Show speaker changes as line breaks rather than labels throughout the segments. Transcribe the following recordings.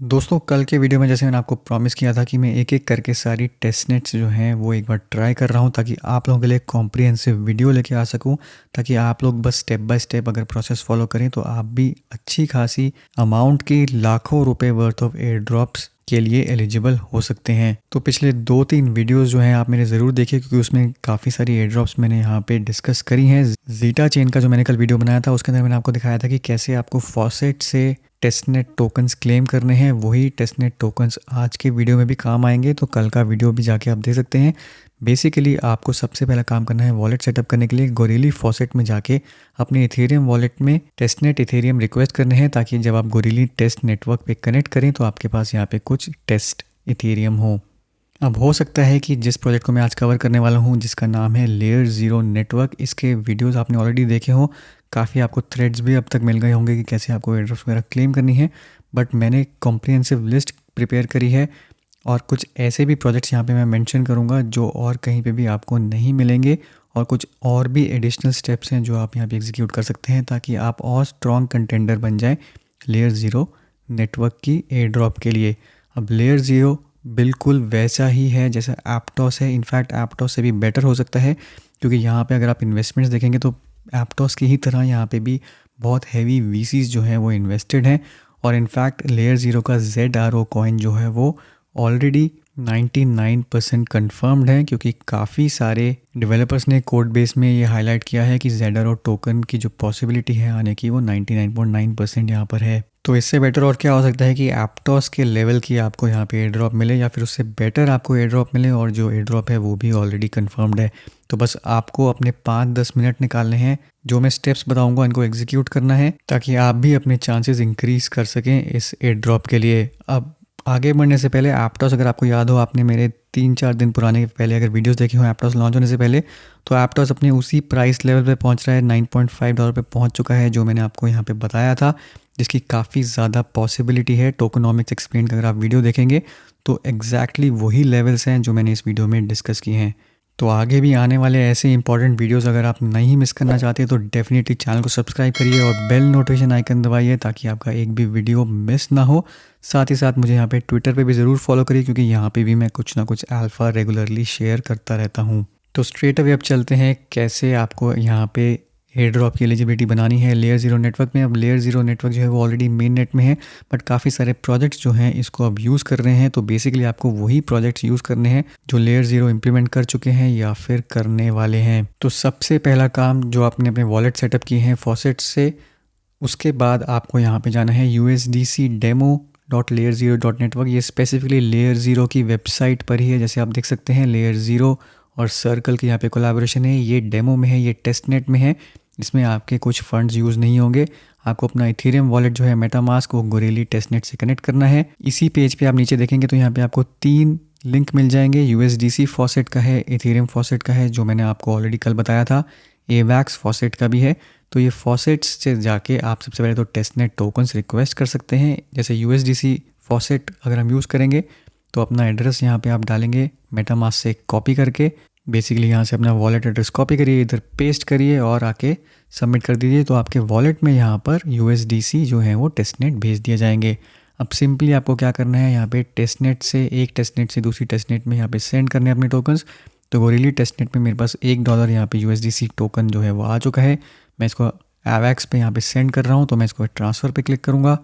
दोस्तों कल के वीडियो में जैसे मैंने आपको प्रॉमिस किया था कि मैं एक एक करके सारी टेस्ट नेट्स जो हैं वो एक बार ट्राई कर रहा हूं ताकि आप लोगों के लिए कॉम्प्रिहेंसिव वीडियो लेके आ सकूं, ताकि आप लोग बस स्टेप बाय स्टेप अगर प्रोसेस फॉलो करें तो आप भी अच्छी खासी अमाउंट की लाखों रुपए वर्थ ऑफ एयर ड्रॉप्स के लिए एलिजिबल हो सकते हैं। तो पिछले 2-3 वीडियोस जो हैं आप मेरे ज़रूर देखिए, क्योंकि उसमें काफ़ी सारी एयर ड्रॉप्स मैंने यहाँ पे डिस्कस करी हैं। जीटा चेन का जो मैंने कल वीडियो बनाया था उसके अंदर मैंने आपको दिखाया था कि कैसे आपको फॉसेट से टेस्टनेट टोकन्स क्लेम करने हैं। वही टेस्टनेट टोकन्स आज के वीडियो में भी काम आएंगे, तो कल का वीडियो भी जाके आप देख सकते हैं। बेसिकली आपको सबसे पहला काम करना है वॉलेट सेटअप करने के लिए गोरिली फॉसेट में जाके अपने इथेरियम वॉलेट में टेस्टनेट इथेरियम रिक्वेस्ट करने हैं, ताकि जब आप गोरिली टेस्ट नेटवर्क पे कनेक्ट करें तो आपके पास यहाँ पे कुछ टेस्ट इथेरियम हो। अब हो सकता है कि जिस प्रोजेक्ट को मैं आज कवर करने वाला हूँ, जिसका नाम है लेयर ज़ीरो नेटवर्क, इसके वीडियोस आपने ऑलरेडी देखे हों। काफ़ी आपको थ्रेड्स भी अब तक मिल गए होंगे कि कैसे आपको एड्रेस वगैरह क्लेम करनी है। बट मैंने कॉम्प्रिहेंसिव लिस्ट प्रिपेयर करी है और कुछ ऐसे भी प्रोजेक्ट्स यहाँ पे मैं मेंशन करूँगा जो और कहीं पे भी आपको नहीं मिलेंगे, और कुछ और भी एडिशनल स्टेप्स हैं जो आप यहाँ पे एग्जीक्यूट कर सकते हैं ताकि आप और स्ट्रॉन्ग कंटेंडर बन जाएं लेयर ज़ीरो नेटवर्क की एयर ड्रॉप के लिए। अब लेयर ज़ीरो बिल्कुल वैसा ही है जैसा एप्टॉस है, इनफैक्ट एप्टॉस से भी बेटर हो सकता है, क्योंकि यहाँ पे अगर आप इन्वेस्टमेंट्स देखेंगे तो एप्टॉस की ही तरह यहाँ पे भी बहुत हैवी वीसीज जो हैं वो इन्वेस्टेड हैं। और इनफैक्ट लेयर ज़ीरो का ZRO कॉइन जो है वो ऑलरेडी 99% कन्फर्म्ड है, क्योंकि काफ़ी सारे डेवलपर्स ने कोड बेस में ये हाईलाइट किया है कि ZRO टोकन की जो पॉसिबिलिटी है आने की वो 99.9% यहाँ पर है। तो इससे बेटर और क्या हो सकता है कि एप्टॉस के लेवल की आपको यहाँ पे एयर ड्रॉप मिले, या फिर उससे बेटर आपको एयर ड्रॉप मिले, और जो एयर ड्रॉप है वो भी ऑलरेडी कन्फर्म्ड है। तो बस आपको अपने 5-10 मिनट निकालने हैं, जो मैं स्टेप्स बताऊंगा इनको एग्जीक्यूट करना है ताकि आप भी अपने चांसेस इंक्रीज़ कर सकें इस एयर ड्रॉप के लिए। अब आगे बढ़ने से पहले एप्टॉस, अगर आपको याद हो, आपने मेरे 3-4 दिन पुराने पहले अगर वीडियोस देखे हो एप्टॉस लॉन्च होने से पहले, तो एप्टॉस अपने उसी प्राइस लेवल पे पहुंच रहा है, $9.5 पे पहुंच चुका है, जो मैंने आपको यहाँ पे बताया था, जिसकी काफ़ी ज़्यादा पॉसिबिलिटी है। टोकनॉमिक्स एक्सप्लेन का अगर आप वीडियो देखेंगे तो एग्जैक्टली वही लेवल्स हैं जो मैंने इस वीडियो में डिस्कस किए हैं। तो आगे भी आने वाले ऐसे इंपॉर्टेंट वीडियोस अगर आप नहीं मिस करना चाहते तो डेफिनेटली चैनल को सब्सक्राइब करिए और बेल नोटिफिकेशन आइकन दबाइए ताकि आपका एक भी वीडियो मिस ना हो। साथ ही साथ मुझे यहाँ पे ट्विटर पे भी ज़रूर फॉलो करिए, क्योंकि यहाँ पे भी मैं कुछ ना कुछ अल्फ़ा रेगुलरली शेयर करता रहता हूँ। तो स्ट्रेट अवे अब चलते हैं कैसे आपको यहाँ पे एयर ड्रॉप की एलिजिबिलिटी बनानी है लेयर ज़ीरो नेटवर्क में। अब लेयर ज़ीरो नेटवर्क जो है वो ऑलरेडी मेन नेट में है, बट काफ़ी सारे प्रोजेक्ट्स जो हैं इसको अब यूज़ कर रहे हैं। तो बेसिकली आपको वही प्रोजेक्ट्स यूज़ करने हैं जो लेयर ज़ीरो इंप्लीमेंट कर चुके हैं या फिर करने वाले हैं। तो सबसे पहला काम जो आपने अपने वॉलेट सेटअप किए हैं फॉसेट से, उसके बाद आपको यहाँ पे जाना है USDC demo.layer0.network। ये स्पेसिफिकली लेयर ज़ीरो की वेबसाइट पर ही है। जैसे आप देख सकते हैं लेयर ज़ीरो और सर्कल की यहाँ पे कोलैबोरेशन है, ये डेमो में है, ये टेस्ट नेट में है, इसमें आपके कुछ फंड्स यूज़ नहीं होंगे। आपको अपना इथेरियम वॉलेट जो है मेटामास्क वो गोरेली टेस्टनेट से कनेक्ट करना है। इसी पेज पे आप नीचे देखेंगे तो यहाँ पे आपको 3 लिंक मिल जाएंगे। USDC फॉसेट का है, इथेरियम फॉसेट का है जो मैंने आपको ऑलरेडी कल बताया था, AVAX फॉसेट का भी है। तो ये फॉसेट्स से जाके आप सबसे पहले तो टेस्टनेट टोकन्स रिक्वेस्ट कर सकते हैं। जैसे USDC फॉसेट अगर हम यूज़ करेंगे तो अपना एड्रेस यहाँ पे आप डालेंगे मेटामास्क से कॉपी करके, बेसिकली यहाँ से अपना वॉलेट एड्रेस कॉपी करिए, इधर पेस्ट करिए और आके सबमिट कर दीजिए। तो आपके वॉलेट में यहाँ पर USDC जो है वो टेस्टनेट भेज दिए जाएंगे। अब सिंपली आपको क्या करना है, यहाँ पे टेस्टनेट से एक टेस्टनेट से दूसरी टेस्टनेट में यहाँ पे सेंड करने हैं अपने टोकन्स। तो गोरिली टेस्टनेट में मेरे पास $1 यहाँ पे USDC टोकन जो है वो आ चुका है। मैं इसको AVAX पे यहाँ पे सेंड कर रहा हूँ, तो मैं इसको ट्रांसफ़र पे क्लिक करूँगा।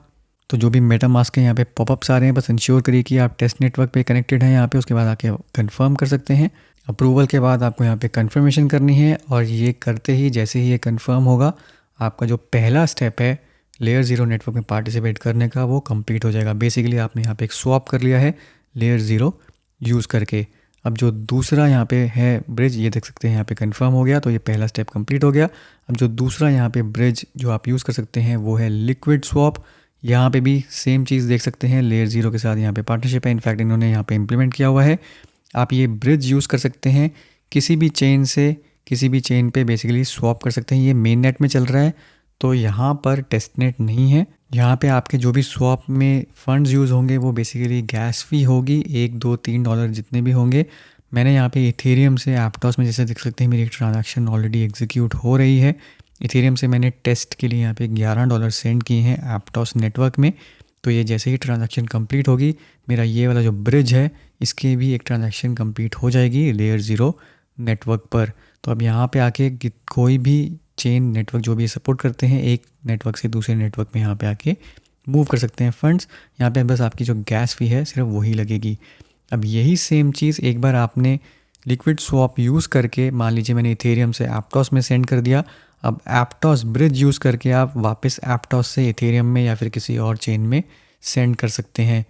तो जो भी मेटामास्क के यहाँ पे पॉपअप्स आ रहे हैं बस इंश्योर करिए कि आप टेस्ट नेटवर्क पे कनेक्टेड हैं यहाँ पे, उसके बाद आके कंफर्म कर सकते हैं। अप्रूवल के बाद आपको यहाँ पे कंफर्मेशन करनी है, और ये करते ही जैसे ही ये कंफर्म होगा आपका जो पहला स्टेप है लेयर ज़ीरो नेटवर्क में पार्टिसिपेट करने का वो कंप्लीट हो जाएगा। बेसिकली आपने यहाँ पे एक स्वैप कर लिया है लेयर ज़ीरो यूज़ करके। अब जो दूसरा यहाँ पे है ब्रिज, ये देख सकते हैं यहाँ पे कंफर्म हो गया, तो ये पहला स्टेप कंप्लीट हो गया। अब जो दूसरा यहाँ पे ब्रिज जो आप यूज़ कर सकते हैं वो है लिक्विड स्वैप। यहाँ पे भी सेम चीज़ देख सकते हैं, लेयर ज़ीरो के साथ यहाँ पे पार्टनरशिप है, इनफैक्ट इन्होंने यहाँ पे इम्प्लीमेंट किया हुआ है। आप ये ब्रिज यूज़ कर सकते हैं किसी भी चेन से किसी भी चेन पे बेसिकली स्वैप कर सकते हैं। ये मेन नेट में चल रहा है तो यहाँ पर टेस्ट नेट नहीं है। यहाँ पे आपके जो भी स्वैप में फ़ंड्स यूज़ होंगे वो बेसिकली गैस फी होगी, $1, $2, $3 जितने भी होंगे। मैंने यहाँ पे इथेरियम से एप्टॉस में जैसे देख सकते हैं मेरी एक ट्रांजैक्शन ऑलरेडी एग्जीक्यूट हो रही है। इथेरियम से मैंने टेस्ट के लिए यहाँ पे $11 सेंड किए हैं एप्टॉस नेटवर्क में। तो ये जैसे ही ट्रांजैक्शन कंप्लीट होगी, मेरा ये वाला जो ब्रिज है इसके भी एक ट्रांजैक्शन कंप्लीट हो जाएगी लेयर 0 नेटवर्क पर। तो अब यहाँ पे आके कोई भी चेन नेटवर्क जो भी सपोर्ट करते हैं, एक नेटवर्क से दूसरे नेटवर्क में यहाँ पे आके मूव कर सकते हैं फंड्स। यहाँ पे बस आपकी जो गैस फी है सिर्फ वही लगेगी। अब यही सेम चीज़ एक बार आपने लिक्विड स्वैप यूज़ करके, मान लीजिए मैंने इथेरियम से एप्टॉस में सेंड कर दिया, अब एप्टॉस ब्रिज यूज़ करके आप वापस एप्टॉस से इथेरियम में या फिर किसी और चेन में सेंड कर सकते हैं।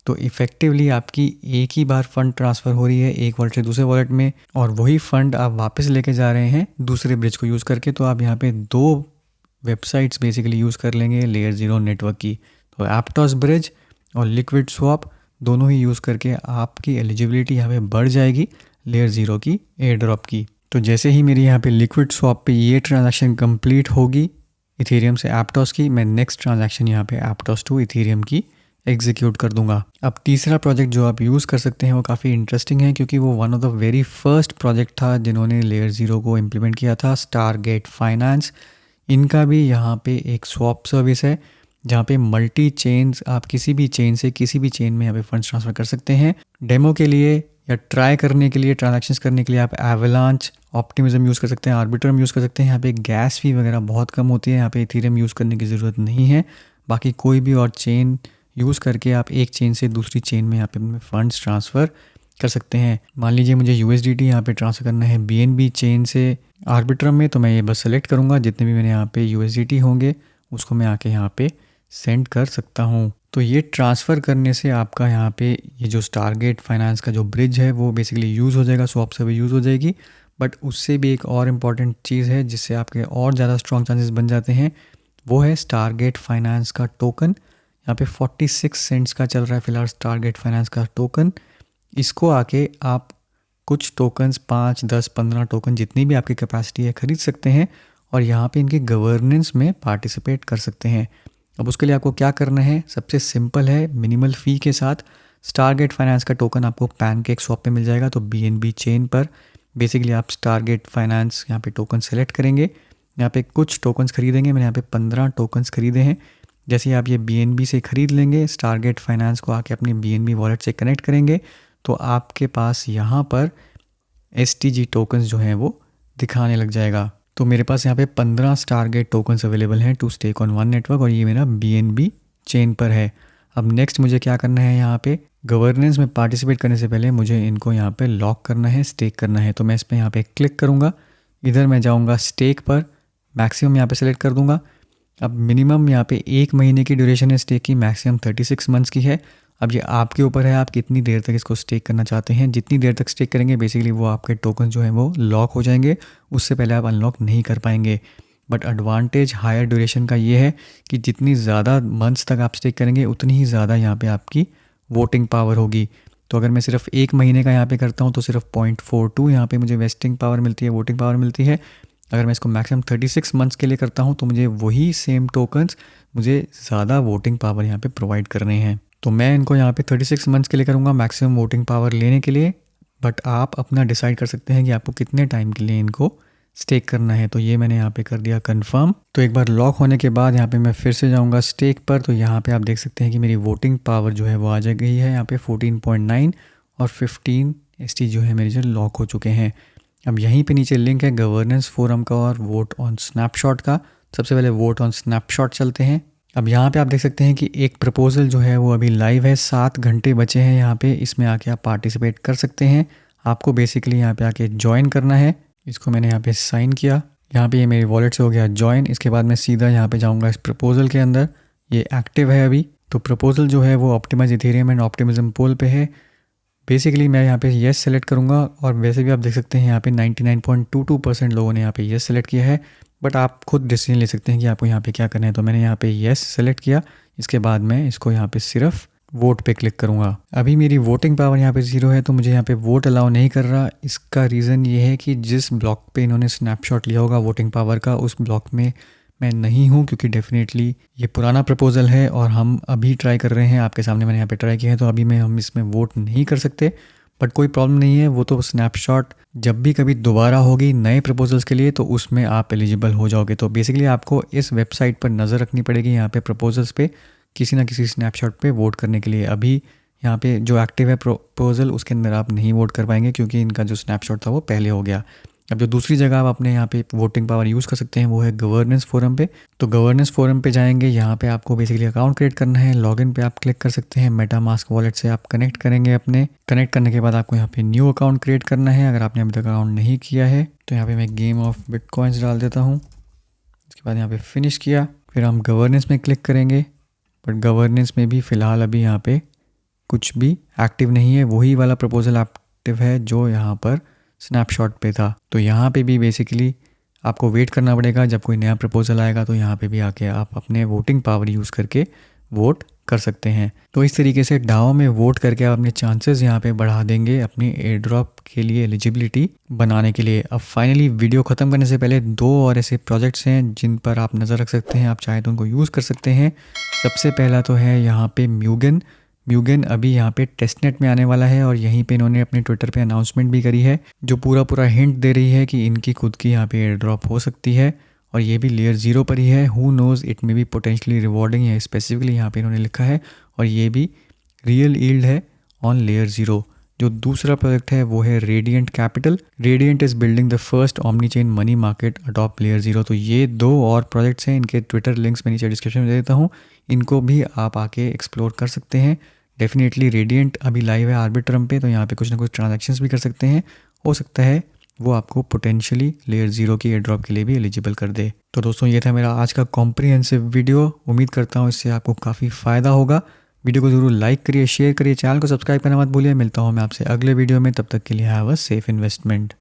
तो इफ़ेक्टिवली आपकी एक ही बार फ़ंड ट्रांसफ़र हो रही है एक वॉलेट से दूसरे वॉलेट में, और वही फ़ंड आप वापस लेके जा रहे हैं दूसरे ब्रिज को यूज़ करके। तो आप यहाँ पे 2 वेबसाइट्स बेसिकली यूज़ कर लेंगे लेयर 0 नेटवर्क की। तो एप्टॉस ब्रिज और लिक्विड स्वैप दोनों ही यूज़ करके आपकी एलिजिबिलिटी यहाँ पे बढ़ जाएगी लेयर 0 की एयर ड्रॉप की। तो जैसे ही मेरी यहाँ पे लिक्विड स्वैप पे ये ट्रांजैक्शन कंप्लीट होगी इथेरियम से एप्टॉस की, मैं नेक्स्ट ट्रांजैक्शन यहाँ पे एप्टॉस टू इथेरियम की एग्जीक्यूट कर दूंगा। अब तीसरा प्रोजेक्ट जो आप यूज़ कर सकते हैं वो काफ़ी इंटरेस्टिंग है, क्योंकि वो one of the very first project था जिन्होंने लेयर 0 को इम्प्लीमेंट किया था, स्टारगेट फाइनेंस। इनका भी यहाँ पे एक स्वैप सर्विस है जहाँ पे मल्टी चेन्स, आप किसी भी चेन से किसी भी चेन में यहाँ पे फंड्स ट्रांसफ़र कर सकते हैं। डेमो के लिए या ट्राई करने के लिए, ट्रांजैक्शंस करने के लिए आप एवलांच, ऑप्टिमिज्म यूज़ कर सकते हैं, आर्बिट्रम यूज़ कर सकते हैं। यहाँ पे गैस फी वगैरह बहुत कम होती है, यहाँ पे इथेरियम यूज़ करने की ज़रूरत नहीं है। बाकी कोई भी और चेन यूज़ करके आप एक चेन से दूसरी चेन में यहाँ पे अपने फंड्स ट्रांसफ़र कर सकते हैं। मान लीजिए मुझे USDT यहाँ पे ट्रांसफ़र करना है BNB चेन से आर्बिट्रम में, तो मैं ये बस सेलेक्ट करूँगा, जितने भी मैंने यहाँ पे USDT होंगे उसको मैं आके यहाँ पे सेंड कर सकता हूँ। तो ये ट्रांसफ़र करने से आपका यहाँ पे ये जो स्टारगेट फाइनेंस का जो ब्रिज है वो बेसिकली यूज़ हो जाएगा, स्वैप से भी यूज़ हो जाएगी। बट उससे भी एक और इम्पॉर्टेंट चीज़ है जिससे आपके और ज़्यादा स्ट्रॉन्ग चांसेस बन जाते हैं, वो है स्टारगेट फाइनेंस का टोकन। यहाँ पे 46 सेंट्स का चल रहा है फिलहाल स्टारगेट फाइनेंस का टोकन। इसको आके आप कुछ टोकन्स 5, 10, 15 टोकन जितनी भी आपकी कैपेसिटी है खरीद सकते हैं और यहाँ पे इनके गवर्नेंस में पार्टिसिपेट कर सकते हैं। अब उसके लिए आपको क्या करना है, सबसे सिंपल है, मिनिमल फ़ी के साथ स्टारगेट फाइनेंस का टोकन आपको पैनकेक स्वैप पे मिल जाएगा। तो BNB चेन पर बेसिकली आप स्टारगेट फाइनेंस यहाँ पे टोकन सेलेक्ट करेंगे, यहाँ पे कुछ टोकन्स खरीदेंगे। मैंने यहाँ पे 15 टोकन्स खरीदे हैं। जैसे ही आप ये BNB से ख़रीद लेंगे, स्टारगेट फाइनेंस को आके अपनी BNB वॉलेट से कनेक्ट करेंगे, तो आपके पास यहाँ पर STG टोकन्स जो हैं वो दिखाने लग जाएगा। तो मेरे पास यहाँ पे 15 स्टारगेट टोकन्स अवेलेबल हैं to stake on one network, और ये मेरा BNB चेन पर है। अब नेक्स्ट मुझे क्या करना है, यहाँ पे गवर्नेंस में पार्टिसिपेट करने से पहले मुझे इनको यहाँ पे लॉक करना है, स्टेक करना है। तो मैं इस पर यहाँ पे क्लिक करूँगा, इधर मैं जाऊँगा स्टेक पर, मैक्सिमम यहाँ पे सेलेक्ट कर दूँगा। अब मिनिमम यहाँ पे 1 महीने की ड्यूरेशन है स्टेक की, मैक्सिमम 36 मंथ्स की है। अब ये आपके ऊपर है आप कितनी देर तक इसको स्टेक करना चाहते हैं। जितनी देर तक स्टेक करेंगे बेसिकली वो आपके टोकन जो है वो लॉक हो जाएंगे, उससे पहले आप अनलॉक नहीं कर पाएंगे। बट एडवांटेज हायर ड्यूरेशन का ये है कि जितनी ज़्यादा मंथ्स तक आप स्टेक करेंगे उतनी ही ज़्यादा यहाँ पे आपकी वोटिंग पावर होगी। तो अगर मैं सिर्फ 1 महीने का यहाँ पे करता हूँ तो सिर्फ 0.42 यहाँ पे मुझे वेस्टिंग पावर मिलती है, वोटिंग पावर मिलती है। अगर मैं इसको मैक्सिमम 36 मंथ्स के लिए करता हूँ तो मुझे वही सेम टोकन्स, मुझे ज़्यादा वोटिंग पावर यहाँ पे प्रोवाइड करने हैं। तो मैं इनको यहाँ पे 36 मंथ्स के लिए करूँगा मैक्सिमम वोटिंग पावर लेने के लिए। बट आप अपना डिसाइड कर सकते हैं कि आपको कितने टाइम के लिए इनको स्टेक करना है। तो ये मैंने यहाँ पे कर दिया कंफर्म। तो एक बार लॉक होने के बाद यहाँ पे मैं फिर से जाऊँगा स्टेक पर, तो यहाँ पे आप देख सकते हैं कि मेरी वोटिंग पावर जो है वो आ जा गई है यहाँ पे 14.9 और 15 ST जो है मेरे जो लॉक हो चुके हैं। अब यहीं पे नीचे लिंक है गवर्नेंस फोरम का और वोट ऑन स्नैपशॉट का। सबसे पहले वोट ऑन स्नैपशॉट चलते हैं। अब यहाँ पे आप देख सकते हैं कि एक प्रपोजल जो है वो अभी लाइव है, 7 घंटे बचे हैं यहाँ पे, इसमें आके आप पार्टिसिपेट कर सकते हैं। आपको बेसिकली यहाँ पे आके ज्वाइन करना है। इसको मैंने यहाँ पे साइन किया, यहाँ पे ये मेरी वॉलेट से हो गया ज्वाइन। इसके बाद मैं सीधा यहाँ पे जाऊँगा इस प्रपोजल के अंदर, ये एक्टिव है अभी। तो प्रपोजल जो है वो ऑप्टिमाइज इथेरियम एंड ऑप्टिमिज्म पोल पे है। बेसिकली मैं यहाँ पे येस सेलेक्ट करूँगा और वैसे भी आप देख सकते हैं यहाँ पे 99.22% लोगों ने यहाँ पे येस सेलेक्ट किया है। बट आप खुद डिसीजन ले सकते हैं कि आपको यहाँ पे क्या करना है। तो मैंने यहाँ पे येस सेलेक्ट किया, इसके बाद मैं इसको यहाँ पे सिर्फ वोट पे क्लिक करूँगा। अभी मेरी वोटिंग पावर यहाँ पे 0 है, तो मुझे यहाँ पे वोट अलाउ नहीं कर रहा। इसका रीज़न ये है कि जिस ब्लॉक पे इन्होंने स्नैपशॉट लिया होगा वोटिंग पावर का, उस ब्लॉक में मैं नहीं हूँ, क्योंकि डेफिनेटली ये पुराना प्रपोजल है और हम अभी ट्राई कर रहे हैं। आपके सामने मैंने यहाँ पे ट्राई किया है, तो अभी हम इसमें वोट नहीं कर सकते। बट कोई प्रॉब्लम नहीं है, वो तो स्नैपशॉट जब भी कभी दोबारा होगी नए प्रपोजल्स के लिए तो उसमें आप एलिजिबल हो जाओगे। तो बेसिकली आपको इस वेबसाइट पर नज़र रखनी पड़ेगी यहाँ पे प्रपोजल्स पे किसी ना किसी स्नैपशॉट पे वोट करने के लिए। अभी यहाँ पे जो एक्टिव है प्रपोजल उसके अंदर आप नहीं वोट कर पाएंगे क्योंकि इनका जो स्नैपशॉट था वो पहले हो गया। अब जो दूसरी जगह आप अपने यहाँ पे वोटिंग पावर यूज़ कर सकते हैं वो है गवर्नेंस फोरम पे। तो गवर्नेंस फोरम पे जाएंगे, यहाँ पे आपको बेसिकली अकाउंट क्रिएट करना है। लॉगिन पे आप क्लिक कर सकते हैं, मेटामास्क वॉलेट से आप कनेक्ट करेंगे। अपने कनेक्ट करने के बाद आपको यहाँ पे न्यू अकाउंट क्रिएट करना है अगर आपने अभी तक अकाउंट नहीं किया है। तो यहाँ पे मैं गेम ऑफ बिटकॉइंस डाल देता हूँ। उसके बाद यहाँ पे फिनिश किया, फिर हम गवर्नेंस में क्लिक करेंगे। बट गवर्नेंस में भी फ़िलहाल अभी यहाँ पे कुछ भी एक्टिव नहीं है, वही वाला प्रपोजल एक्टिव है जो यहाँ पर स्नैपशॉट पे था। तो यहाँ पे भी बेसिकली आपको वेट करना पड़ेगा, जब कोई नया प्रपोजल आएगा तो यहाँ पे भी आके आप अपने वोटिंग पावर यूज़ करके वोट कर सकते हैं। तो इस तरीके से डाओ में वोट करके आप अपने चांसेस यहाँ पे बढ़ा देंगे अपनी एयर ड्रॉप के लिए एलिजिबिलिटी बनाने के लिए। अब फाइनली वीडियो ख़त्म करने से पहले 2 और ऐसे प्रोजेक्ट्स हैं जिन पर आप नज़र रख सकते हैं, आप चाहे तो उनको यूज़ कर सकते हैं। सबसे पहला तो है यहाँ पे म्यूगन अभी यहाँ पे टेस्टनेट में आने वाला है और यहीं पे इन्होंने अपने ट्विटर पे अनाउंसमेंट भी करी है जो पूरा हिंट दे रही है कि इनकी खुद की यहाँ पे एयर ड्रॉप हो सकती है और ये भी लेयर 0 पर ही है। Who nose, it may be potentially rewarding है, स्पेसिफिकली यहाँ पे इन्होंने लिखा है। और ये भी रियल यील्ड है ऑन लेयर 0। जो दूसरा प्रोजेक्ट है वो है radiant capital. Radiant is building the first omni chain money market adopt layer 0। तो ये 2 और प्रोजेक्ट्स हैं, इनके ट्विटर लिंक्स मैं नीचे डिस्क्रिप्शन में दे देता हूँ, इनको भी आप आके एक्सप्लोर कर सकते हैं। डेफिनेटली रेडिएंट अभी लाइव है आर्बिट्रम पे, तो यहाँ पे कुछ ना कुछ ट्रांजैक्शंस भी कर सकते हैं। हो सकता है वो आपको पोटेंशियली लेयर 0 की एयर ड्रॉप के लिए भी एलिजिबल कर दे। तो दोस्तों ये था मेरा आज का कॉम्प्रिहेंसिव वीडियो। उम्मीद करता हूँ इससे आपको काफ़ी फ़ायदा होगा। वीडियो को ज़रूर लाइक करिए, शेयर करिए, चैनल को सब्सक्राइब करना मत भूलिए। मिलता हूँ मैं आपसे अगले वीडियो में, तब तक के लिए हैव अ सेफ इन्वेस्टमेंट।